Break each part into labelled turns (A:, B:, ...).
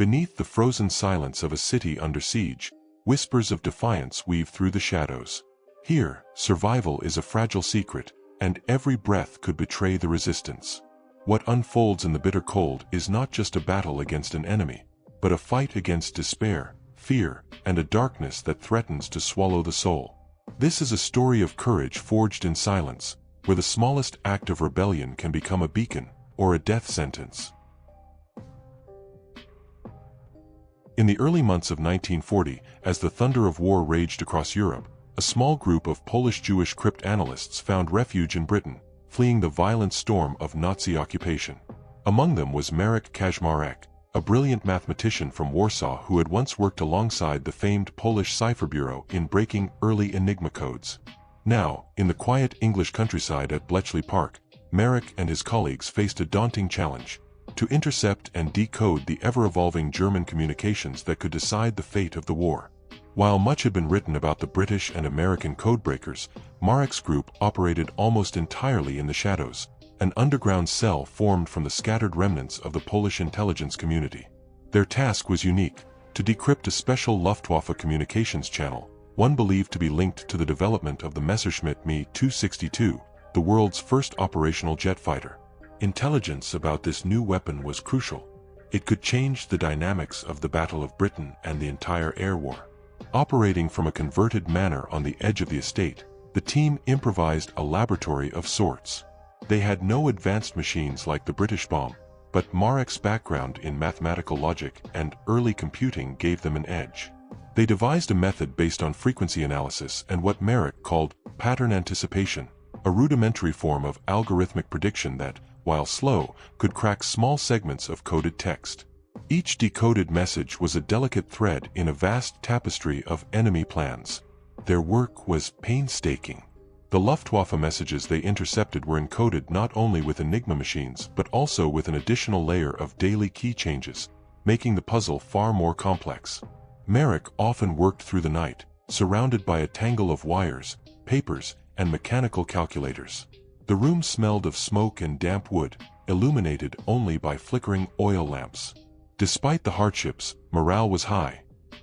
A: Beneath the frozen silence of a city under siege, whispers of defiance weave through the shadows. Here, survival is a fragile secret, and every breath could betray the resistance. What unfolds in the bitter cold is not just a battle against an enemy, but a fight against despair, fear, and a darkness that threatens to swallow the soul. This is a story of courage forged in silence, where the smallest act of rebellion can become a beacon, or a death sentence. In the early months of 1940, as the thunder of war raged across Europe, a small group of Polish Jewish cryptanalysts found refuge in Britain, fleeing the violent storm of Nazi occupation. Among them was Marek Kaczmarek, a brilliant mathematician from Warsaw who had once worked alongside the famed Polish cipher bureau in breaking early Enigma codes. Now, in the quiet English countryside at Bletchley Park, Marek and his colleagues faced a daunting challenge: to intercept and decode the ever-evolving German communications that could decide the fate of the war. While much had been written about the British and American codebreakers, Marek's group operated almost entirely in the shadows, an underground cell formed from the scattered remnants of the Polish intelligence community. Their task was unique: to decrypt a special Luftwaffe communications channel, one believed to be linked to the development of the Messerschmitt Me-262, the world's first operational jet fighter. Intelligence about this new weapon was crucial. It could change the dynamics of the Battle of Britain and the entire air war. Operating from a converted manor on the edge of the estate, the team improvised a laboratory of sorts. They had no advanced machines like the British bomb, but Marek's background in mathematical logic and early computing gave them an edge. They devised a method based on frequency analysis and what Marek called pattern anticipation, a rudimentary form of algorithmic prediction that, while slow, could crack small segments of coded text. Each decoded message was a delicate thread in a vast tapestry of enemy plans. Their work was painstaking. The Luftwaffe messages they intercepted were encoded not only with Enigma machines but also with an additional layer of daily key changes, making the puzzle far more complex. Marek often worked through the night, surrounded by a tangle of wires, papers, and mechanical calculators. The room smelled of smoke and damp wood, illuminated only by flickering oil lamps. Despite the hardships, morale was high.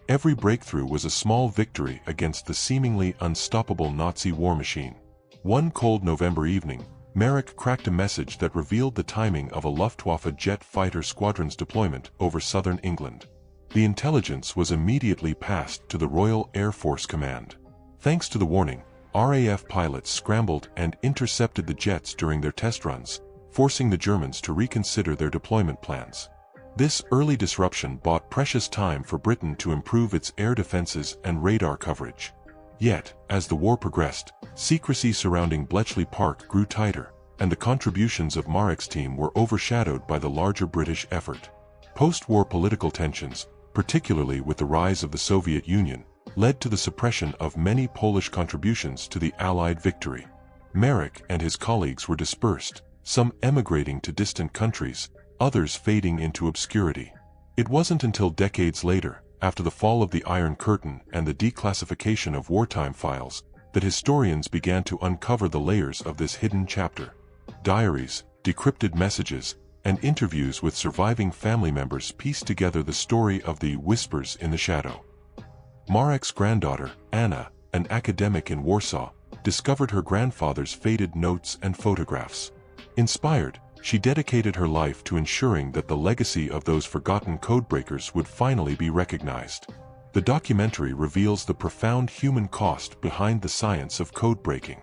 A: Every breakthrough was a small victory against the seemingly unstoppable Nazi war machine. One cold November evening, Marek cracked a message that revealed the timing of a Luftwaffe jet fighter squadron's deployment over southern England. The intelligence was immediately passed to the Royal Air Force Command. Thanks to the warning, RAF pilots scrambled and intercepted the jets during their test runs, forcing the Germans to reconsider their deployment plans. This early disruption bought precious time for Britain to improve its air defenses and radar coverage. Yet, as the war progressed, secrecy surrounding Bletchley Park grew tighter, and the contributions of Marek's team were overshadowed by the larger British effort. Post-war political tensions, particularly with the rise of the Soviet Union, led to the suppression of many Polish contributions to the Allied victory. Marek and his colleagues were dispersed, some emigrating to distant countries, others fading into obscurity. It wasn't until decades later, after the fall of the Iron Curtain and the declassification of wartime files, that historians began to uncover the layers of this hidden chapter. Diaries, decrypted messages, and interviews with surviving family members pieced together the story of the whispers in the shadow. Marek's granddaughter, Anna, an academic in Warsaw, discovered her grandfather's faded notes and photographs. Inspired, she dedicated her life to ensuring that the legacy of those forgotten codebreakers would finally be recognized. The documentary reveals the profound human cost behind the science of codebreaking.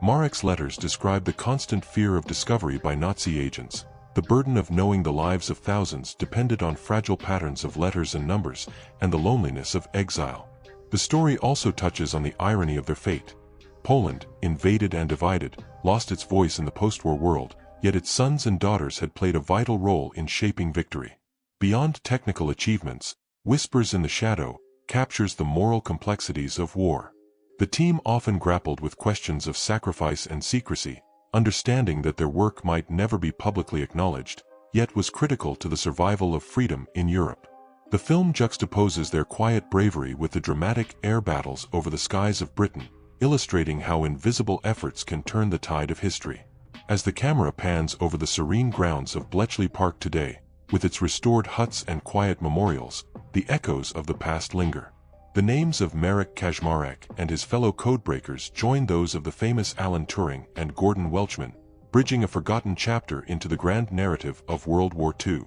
A: Marek's letters describe the constant fear of discovery by Nazi agents. The burden of knowing the lives of thousands depended on fragile patterns of letters and numbers, and the loneliness of exile. The story also touches on the irony of their fate. Poland, invaded and divided, lost its voice in the post-war world, yet its sons and daughters had played a vital role in shaping victory. Beyond technical achievements, Whispers in the Shadow captures the moral complexities of war. The team often grappled with questions of sacrifice and secrecy, understanding that their work might never be publicly acknowledged, yet was critical to the survival of freedom in Europe. The film juxtaposes their quiet bravery with the dramatic air battles over the skies of Britain, illustrating how invisible efforts can turn the tide of history. As the camera pans over the serene grounds of Bletchley Park today, With its restored huts and quiet memorials, the echoes of the past linger. The names of Marek Kaczmarek and his fellow codebreakers join those of the famous Alan Turing and Gordon Welchman, bridging a forgotten chapter into the grand narrative of World War II.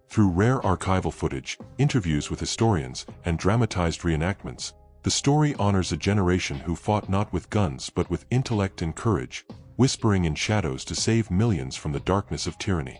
A: Through rare archival footage, interviews with historians, and dramatized reenactments, the story honors a generation who fought not with guns but with intellect and courage, whispering in shadows to save millions from the darkness of tyranny.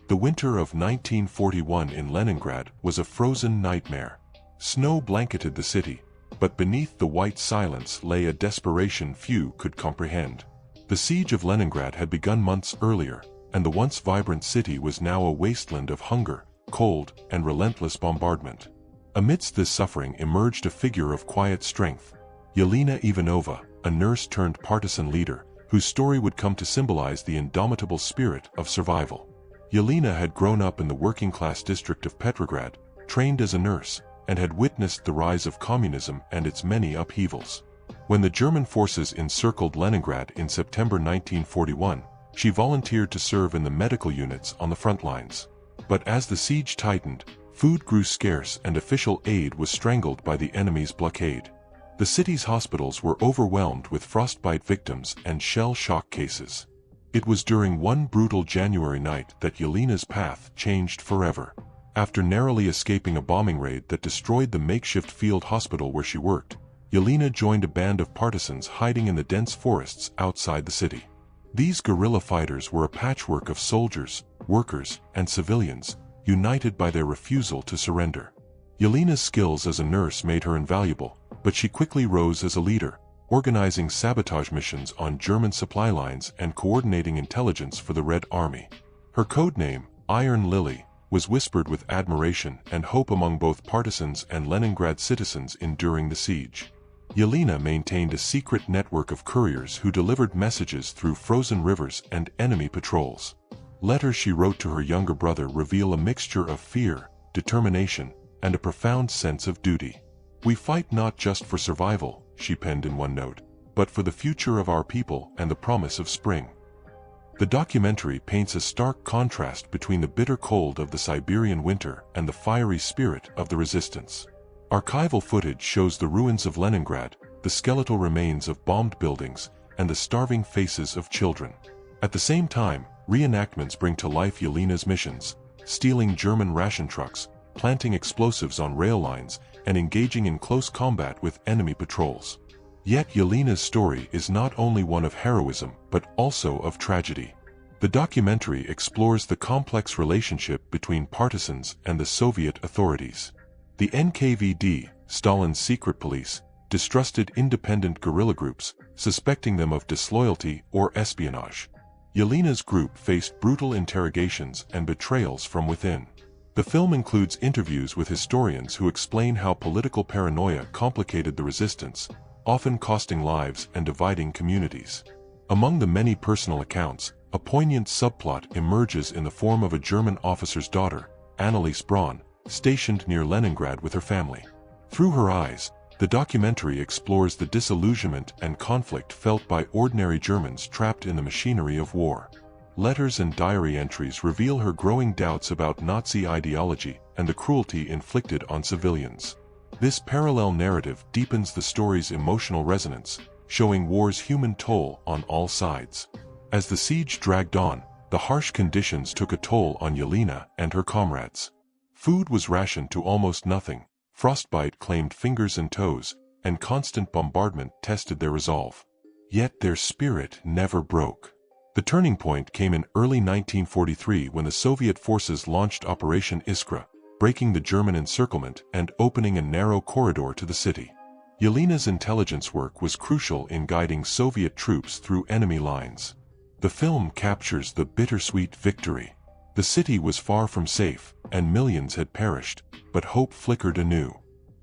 A: The winter of 1941 in Leningrad was a frozen nightmare. Snow blanketed the city, but beneath the white silence lay a desperation few could comprehend. The siege of Leningrad had begun months earlier, and the once vibrant city was now a wasteland of hunger, cold, and relentless bombardment. Amidst this suffering emerged a figure of quiet strength, Yelena Ivanova, a nurse-turned-partisan leader, whose story would come to symbolize the indomitable spirit of survival. Yelena had grown up in the working-class district of Petrograd, trained as a nurse, and had witnessed the rise of communism and its many upheavals. When the German forces encircled Leningrad in September 1941, she volunteered to serve in the medical units on the front lines. But as the siege tightened, food grew scarce and official aid was strangled by the enemy's blockade. The city's hospitals were overwhelmed with frostbite victims and shell shock cases. It was during one brutal January night that Yelena's path changed forever. After narrowly escaping a bombing raid that destroyed the makeshift field hospital where she worked, Yelena joined a band of partisans hiding in the dense forests outside the city. These guerrilla fighters were a patchwork of soldiers, workers, and civilians, united by their refusal to surrender. Yelena's skills as a nurse made her invaluable, but she quickly rose as a leader, organizing sabotage missions on German supply lines and coordinating intelligence for the Red Army. Her codename, Iron Lily, was whispered with admiration and hope among both partisans and Leningrad citizens enduring the siege. Yelena maintained a secret network of couriers who delivered messages through frozen rivers and enemy patrols. Letters she wrote to her younger brother reveal a mixture of fear, determination, and a profound sense of duty. "We fight not just for survival," she penned in one note, "but for the future of our people and the promise of spring." The documentary paints a stark contrast between the bitter cold of the Siberian winter and the fiery spirit of the resistance. Archival footage shows the ruins of Leningrad, the skeletal remains of bombed buildings, and the starving faces of children. At the same time, reenactments bring to life Yelena's missions, stealing German ration trucks, planting explosives on rail lines, and engaging in close combat with enemy patrols. Yet Yelena's story is not only one of heroism but also of tragedy. The documentary explores the complex relationship between partisans and the Soviet authorities. The NKVD, Stalin's secret police, distrusted independent guerrilla groups, suspecting them of disloyalty or espionage. Yelena's group faced brutal interrogations and betrayals from within. The film includes interviews with historians who explain how political paranoia complicated the resistance, often costing lives and dividing communities. Among the many personal accounts, a poignant subplot emerges in the form of a German officer's daughter, Anneliese Braun, stationed near Leningrad with her family. Through her eyes, the documentary explores the disillusionment and conflict felt by ordinary Germans trapped in the machinery of war. Letters and diary entries reveal her growing doubts about Nazi ideology and the cruelty inflicted on civilians. This parallel narrative deepens the story's emotional resonance, showing war's human toll on all sides. As the siege dragged on, the harsh conditions took a toll on Yelena and her comrades. Food was rationed to almost nothing, frostbite claimed fingers and toes, and constant bombardment tested their resolve. Yet their spirit never broke. The turning point came in early 1943 when the Soviet forces launched Operation Iskra, breaking the German encirclement and opening a narrow corridor to the city. Yelena's intelligence work was crucial in guiding Soviet troops through enemy lines. The film captures the bittersweet victory. The city was far from safe, and millions had perished, but hope flickered anew.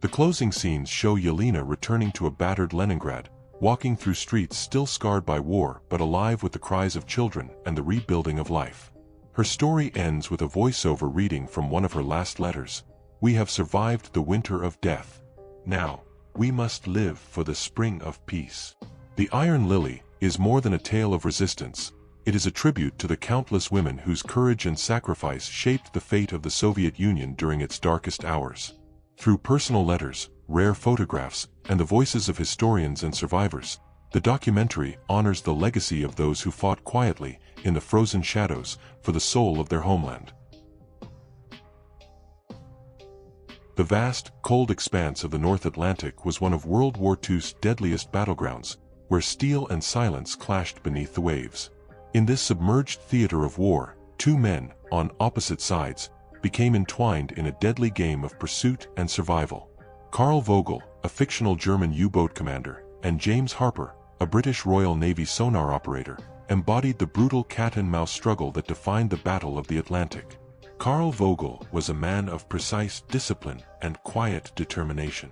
A: The closing scenes show Yelena returning to a battered Leningrad, walking through streets still scarred by war but alive with the cries of children and the rebuilding of life. Her story ends with a voiceover reading from one of her last letters. "We have survived the winter of death. Now, we must live for the spring of peace." The Iron Lily is more than a tale of resistance. It is a tribute to the countless women whose courage and sacrifice shaped the fate of the Soviet Union during its darkest hours. Through personal letters, rare photographs, and the voices of historians and survivors, the documentary honors the legacy of those who fought quietly, in the frozen shadows, for the soul of their homeland. The vast, cold expanse of the North Atlantic was one of World War II's deadliest battlegrounds, where steel and silence clashed beneath the waves. In this submerged theater of war, two men, on opposite sides, became entwined in a deadly game of pursuit and survival. Karl Vogel, a fictional German U-boat commander, and James Harper, a British Royal Navy sonar operator, embodied the brutal cat-and-mouse struggle that defined the Battle of the Atlantic. Karl Vogel was a man of precise discipline and quiet determination.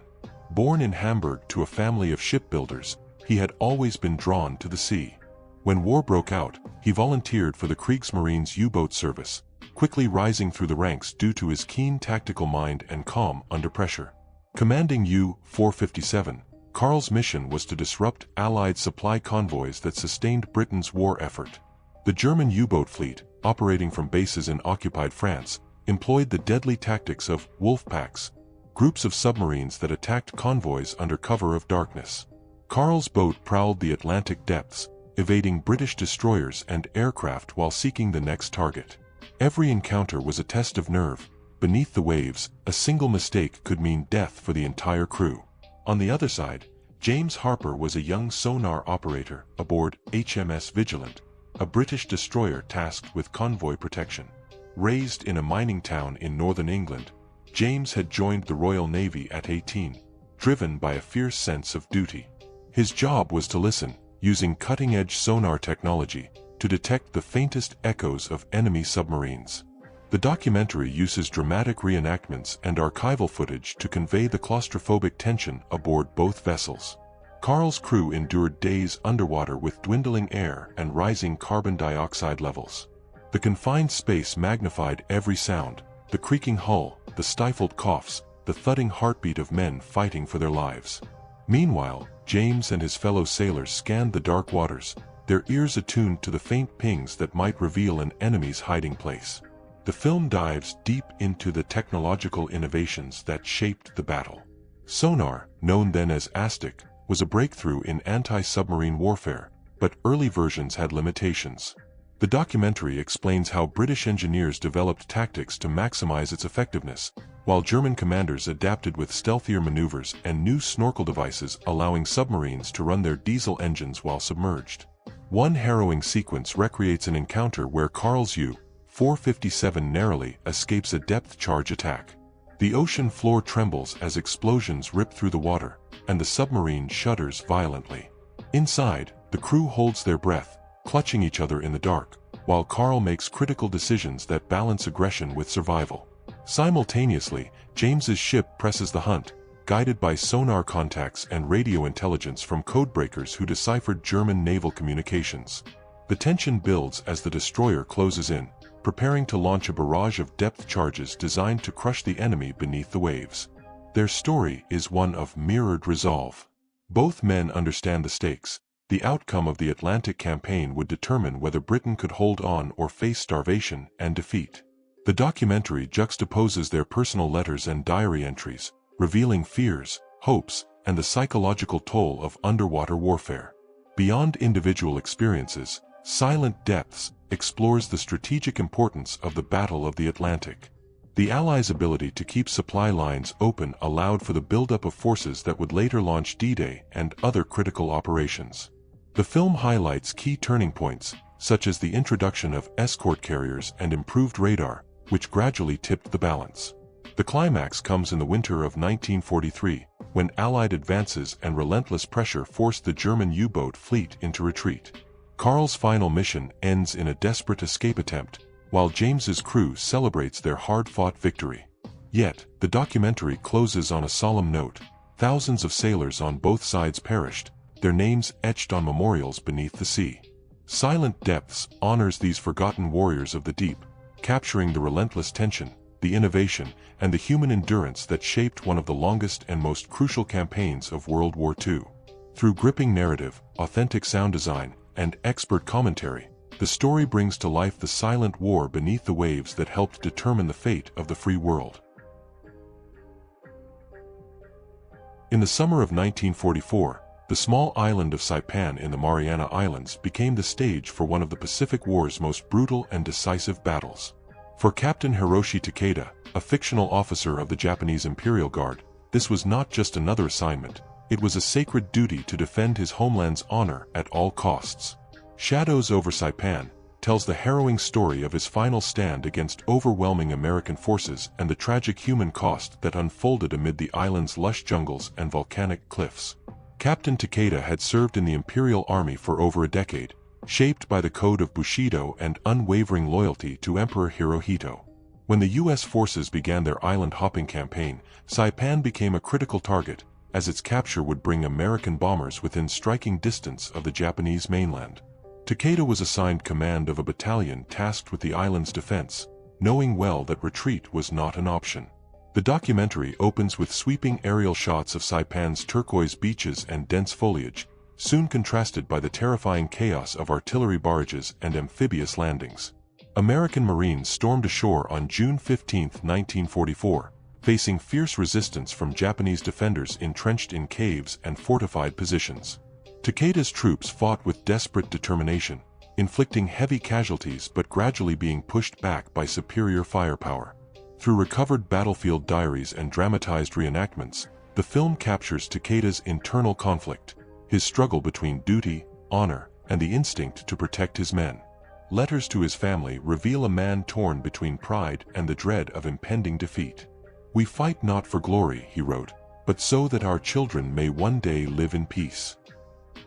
A: Born in Hamburg to a family of shipbuilders, he had always been drawn to the sea. When war broke out, he volunteered for the Kriegsmarine's U-boat service, quickly rising through the ranks due to his keen tactical mind and calm under pressure. Commanding U-457, Karl's mission was to disrupt Allied supply convoys that sustained Britain's war effort. The German U-boat fleet, operating from bases in occupied France, employed the deadly tactics of wolf packs, groups of submarines that attacked convoys under cover of darkness. Karl's boat prowled the Atlantic depths, evading British destroyers and aircraft while seeking the next target. Every encounter was a test of nerve. Beneath the waves, a single mistake could mean death for the entire crew. On the other side, James Harper was a young sonar operator aboard HMS Vigilant, a British destroyer tasked with convoy protection. Raised in a mining town in northern England, James had joined the Royal Navy at 18, driven by a fierce sense of duty. His job was to listen, using cutting-edge sonar technology, to detect the faintest echoes of enemy submarines. The documentary uses dramatic reenactments and archival footage to convey the claustrophobic tension aboard both vessels. Karl's crew endured days underwater with dwindling air and rising carbon dioxide levels. The confined space magnified every sound: the creaking hull, the stifled coughs, the thudding heartbeat of men fighting for their lives. Meanwhile, James and his fellow sailors scanned the dark waters, their ears attuned to the faint pings that might reveal an enemy's hiding place. The film dives deep into the technological innovations that shaped the battle. Sonar, known then as ASTIC, was a breakthrough in anti-submarine warfare, but early versions had limitations. The documentary explains how British engineers developed tactics to maximize its effectiveness, while German commanders adapted with stealthier maneuvers and new snorkel devices allowing submarines to run their diesel engines while submerged. One harrowing sequence recreates an encounter where Karl's U-457 narrowly escapes a depth charge attack. The ocean floor trembles as explosions rip through the water, and the submarine shudders violently. Inside, the crew holds their breath, clutching each other in the dark, while Karl makes critical decisions that balance aggression with survival. Simultaneously, James's ship presses the hunt, guided by sonar contacts and radio intelligence from codebreakers who deciphered German naval communications. The tension builds as the destroyer closes in, preparing to launch a barrage of depth charges designed to crush the enemy beneath the waves. Their story is one of mirrored resolve. Both men understand the stakes. The outcome of the Atlantic campaign would determine whether Britain could hold on or face starvation and defeat. The documentary juxtaposes their personal letters and diary entries, revealing fears, hopes, and the psychological toll of underwater warfare. Beyond individual experiences, Silent Depths explores the strategic importance of the Battle of the Atlantic. The Allies' ability to keep supply lines open allowed for the buildup of forces that would later launch D-Day and other critical operations. The film highlights key turning points, such as the introduction of escort carriers and improved radar, which gradually tipped the balance. The climax comes in the winter of 1943, when Allied advances and relentless pressure forced the German U-boat fleet into retreat. Karl's final mission ends in a desperate escape attempt, while James's crew celebrates their hard-fought victory. Yet, the documentary closes on a solemn note. Thousands of sailors on both sides perished, their names etched on memorials beneath the sea. Silent Depths honors these forgotten warriors of the deep, capturing the relentless tension, the innovation, and the human endurance that shaped one of the longest and most crucial campaigns of World War II. Through gripping narrative, authentic sound design, and expert commentary, the story brings to life the silent war beneath the waves that helped determine the fate of the free world. In the summer of 1944, the small island of Saipan in the Mariana Islands became the stage for one of the Pacific War's most brutal and decisive battles. For Captain Hiroshi Takeda, a fictional officer of the Japanese Imperial Guard, this was not just another assignment, it was a sacred duty to defend his homeland's honor at all costs. Shadows over Saipan tells the harrowing story of his final stand against overwhelming American forces and the tragic human cost that unfolded amid the island's lush jungles and volcanic cliffs. Captain Takeda had served in the Imperial Army for over a decade, shaped by the code of Bushido and unwavering loyalty to Emperor Hirohito. When the U.S. forces began their island-hopping campaign, Saipan became a critical target, as its capture would bring American bombers within striking distance of the Japanese mainland. Takeda was assigned command of a battalion tasked with the island's defense, knowing well that retreat was not an option. The documentary opens with sweeping aerial shots of Saipan's turquoise beaches and dense foliage, soon contrasted by the terrifying chaos of artillery barrages and amphibious landings. American Marines stormed ashore on June 15, 1944, facing fierce resistance from Japanese defenders entrenched in caves and fortified positions. Takeda's troops fought with desperate determination, inflicting heavy casualties but gradually being pushed back by superior firepower. Through recovered battlefield diaries and dramatized reenactments, the film captures Takeda's internal conflict, his struggle between duty, honor, and the instinct to protect his men. Letters to his family reveal a man torn between pride and the dread of impending defeat. "We fight not for glory," he wrote, "but so that our children may one day live in peace."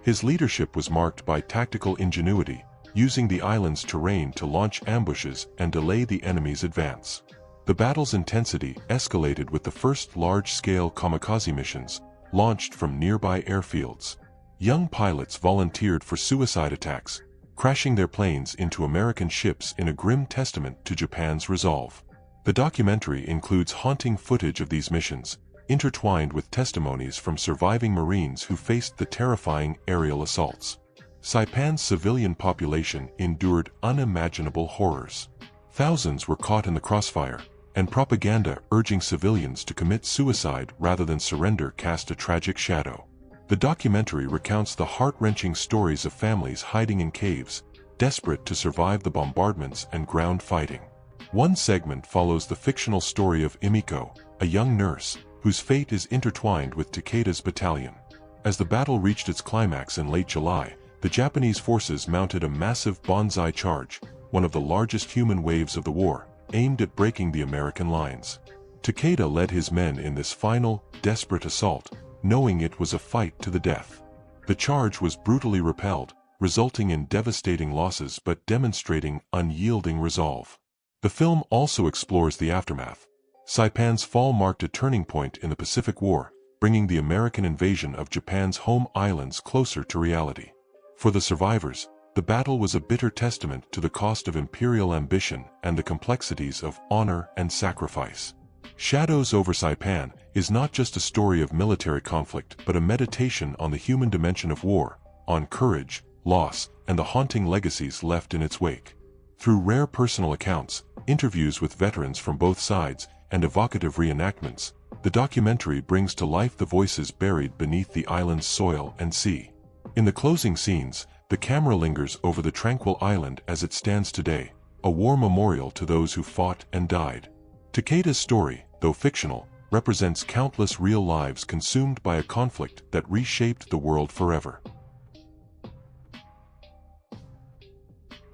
A: His leadership was marked by tactical ingenuity, using the island's terrain to launch ambushes and delay the enemy's advance. The battle's intensity escalated with the first large-scale kamikaze missions, launched from nearby airfields. Young pilots volunteered for suicide attacks, crashing their planes into American ships in a grim testament to Japan's resolve. The documentary includes haunting footage of these missions, intertwined with testimonies from surviving Marines who faced the terrifying aerial assaults. Saipan's civilian population endured unimaginable horrors. Thousands were caught in the crossfire, and propaganda urging civilians to commit suicide rather than surrender cast a tragic shadow. The documentary recounts the heart-wrenching stories of families hiding in caves, desperate to survive the bombardments and ground fighting. One segment follows the fictional story of Emiko, a young nurse, whose fate is intertwined with Takeda's battalion. As the battle reached its climax in late July, the Japanese forces mounted a massive banzai charge, one of the largest human waves of the war, aimed at breaking the American lines. Takeda led his men in this final, desperate assault, knowing it was a fight to the death. The charge was brutally repelled, resulting in devastating losses but demonstrating unyielding resolve. The film also explores the aftermath. Saipan's fall marked a turning point in the Pacific War, bringing the American invasion of Japan's home islands closer to reality. For the survivors, the battle was a bitter testament to the cost of imperial ambition and the complexities of honor and sacrifice. Shadows over Saipan is not just a story of military conflict but a meditation on the human dimension of war, on courage, loss, and the haunting legacies left in its wake. Through rare personal accounts, interviews with veterans from both sides, and evocative reenactments, the documentary brings to life the voices buried beneath the island's soil and sea. In the closing scenes, the camera lingers over the tranquil island as it stands today, a war memorial to those who fought and died. Takeda's story, though fictional, represents countless real lives consumed by a conflict that reshaped the world forever.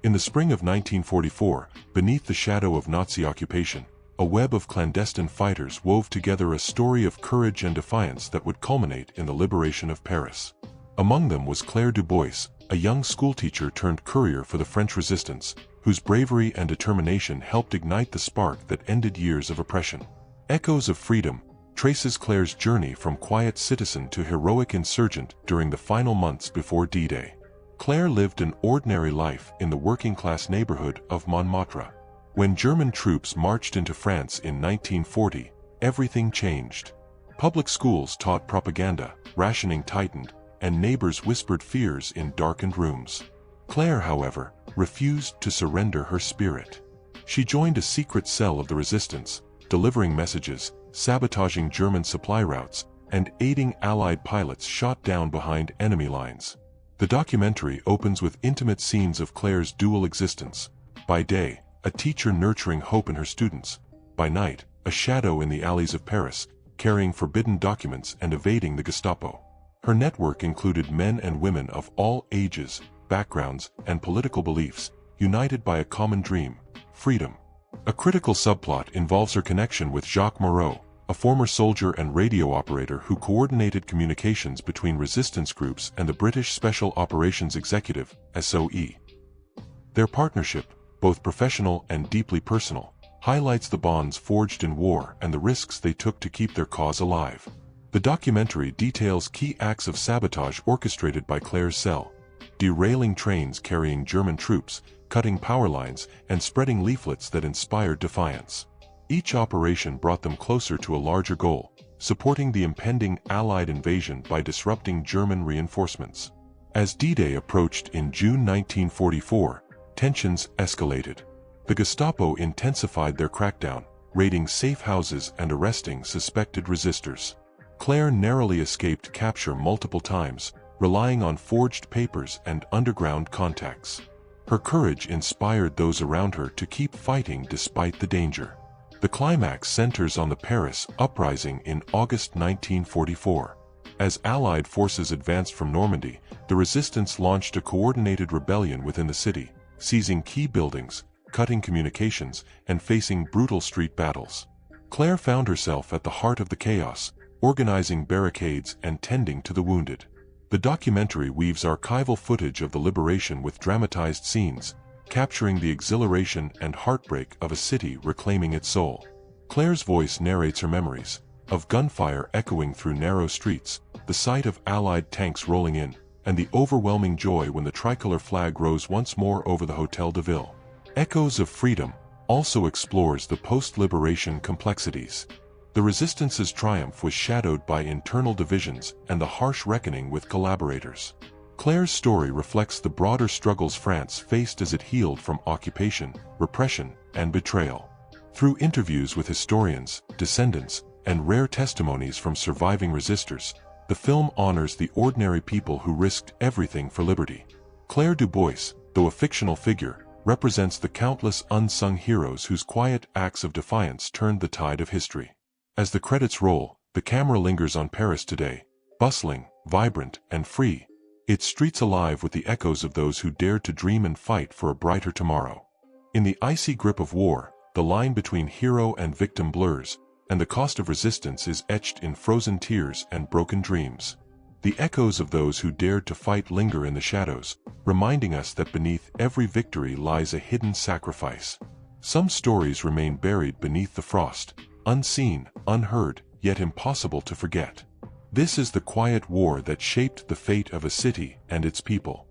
A: In the spring of 1944, beneath the shadow of Nazi occupation, a web of clandestine fighters wove together a story of courage and defiance that would culminate in the liberation of Paris. Among them was Claire Dubois, a young schoolteacher turned courier for the French resistance, whose bravery and determination helped ignite the spark that ended years of oppression. Echoes of Freedom traces Claire's journey from quiet citizen to heroic insurgent during the final months before D-Day. Claire lived an ordinary life in the working-class neighborhood of Montmartre. When German troops marched into France in 1940, everything changed. Public schools taught propaganda, rationing tightened, and neighbors whispered fears in darkened rooms. Claire, however, refused to surrender her spirit. She joined a secret cell of the resistance, delivering messages, sabotaging German supply routes, and aiding Allied pilots shot down behind enemy lines. The documentary opens with intimate scenes of Claire's dual existence. By day, a teacher nurturing hope in her students. By night, a shadow in the alleys of Paris, carrying forbidden documents and evading the Gestapo. Her network included men and women of all ages, backgrounds, and political beliefs, united by a common dream: freedom. A critical subplot involves her connection with Jacques Moreau, a former soldier and radio operator who coordinated communications between resistance groups and the British Special Operations Executive, SOE. Their partnership, both professional and deeply personal, highlights the bonds forged in war and the risks they took to keep their cause alive. The documentary details key acts of sabotage orchestrated by Claire's cell, derailing trains carrying German troops, cutting power lines, and spreading leaflets that inspired defiance. Each operation brought them closer to a larger goal, supporting the impending Allied invasion by disrupting German reinforcements. As D-Day approached in June 1944, tensions escalated. The Gestapo intensified their crackdown, raiding safe houses and arresting suspected resistors. Claire narrowly escaped capture multiple times, relying on forged papers and underground contacts. Her courage inspired those around her to keep fighting despite the danger. The climax centers on the Paris Uprising in August 1944. As Allied forces advanced from Normandy, the resistance launched a coordinated rebellion within the city, seizing key buildings, cutting communications, and facing brutal street battles. Claire found herself at the heart of the chaos, organizing barricades and tending to the wounded. The documentary weaves archival footage of the liberation with dramatized scenes, capturing the exhilaration and heartbreak of a city reclaiming its soul. Claire's voice narrates her memories, of gunfire echoing through narrow streets, the sight of Allied tanks rolling in, and the overwhelming joy when the tricolor flag rose once more over the Hotel de Ville. Echoes of Freedom also explores the post-liberation complexities. The resistance's triumph was shadowed by internal divisions and the harsh reckoning with collaborators. Claire's story reflects the broader struggles France faced as it healed from occupation, repression, and betrayal. Through interviews with historians, descendants, and rare testimonies from surviving resistors, the film honors the ordinary people who risked everything for liberty. Claire Dubois, though a fictional figure, represents the countless unsung heroes whose quiet acts of defiance turned the tide of history. As the credits roll, the camera lingers on Paris today, bustling, vibrant, and free, its streets alive with the echoes of those who dared to dream and fight for a brighter tomorrow. In the icy grip of war, the line between hero and victim blurs, and the cost of resistance is etched in frozen tears and broken dreams. The echoes of those who dared to fight linger in the shadows, reminding us that beneath every victory lies a hidden sacrifice. Some stories remain buried beneath the frost, unseen, unheard, yet impossible to forget. This is the quiet war that shaped the fate of a city and its people.